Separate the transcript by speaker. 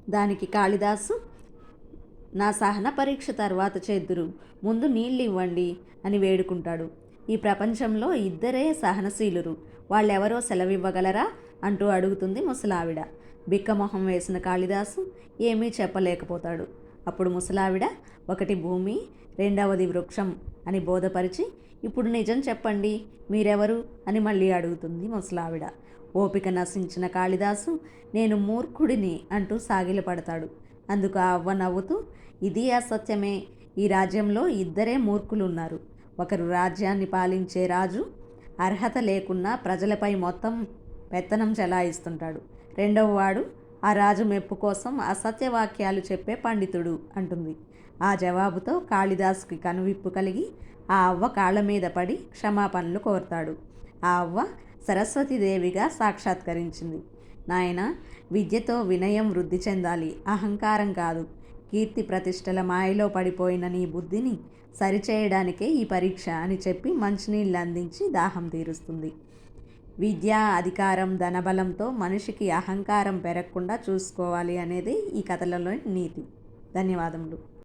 Speaker 1: దానికి కాళిదాసు, నా సహన పరీక్ష తర్వాత చేద్దురు, ముందు నీళ్ళు ఇవ్వండి అని వేడుకుంటాడు. ఈ ప్రపంచంలో ఇద్దరే సహనశీలురు, వాళ్ళెవరో సెలవివ్వగలరా అంటూ అడుగుతుంది ముసలావిడ. బిక్కమొహం వేసిన కాళిదాసు ఏమీ చెప్పలేకపోతాడు. అప్పుడు ముసలావిడ, ఒకటి భూమి, రెండవది వృక్షం అని బోధపరిచి, ఇప్పుడు నిజం చెప్పండి, మీరెవరు అని మళ్ళీ అడుగుతుంది ముసలావిడ. ఓపిక నశించిన కాళిదాసు, నేను మూర్ఖుడిని అంటూ సాగిలపడతాడు. అందుకు ఆ అవ్వ నవ్వుతూ, ఇది అసత్యమే, ఈ రాజ్యంలో ఇద్దరే మూర్ఖులున్నారు. ఒకరు రాజ్యాన్ని పాలించే రాజు, అర్హత లేకున్నా ప్రజలపై మొత్తం పెత్తనం చెలాయిస్తుంటాడు. రెండవ వాడు ఆ రాజు మెప్పు కోసం అసత్యవాక్యాలు చెప్పే పండితుడు అంటుంది. ఆ జవాబుతో కాళిదాసుకి కనువిప్పు కలిగి ఆ అవ్వ కాళ్ళ మీద పడి క్షమాపణలు కోరతాడు. ఆ అవ్వ సరస్వతీదేవిగా సాక్షాత్కరించింది. నాయన, విద్యతో వినయం వృద్ధి చెందాలి, అహంకారం కాదు. కీర్తి ప్రతిష్టల మాయలో పడిపోయిన నీ బుద్ధిని సరిచేయడానికే ఈ పరీక్ష అని చెప్పి మంచినీళ్ళు అందించి దాహం తీరుస్తుంది. విద్య, అధికారం, ధనబలంతో మనిషికి అహంకారం పెరగకుండా చూసుకోవాలి అనేది ఈ కథలలోని నీతి. ధన్యవాదములు.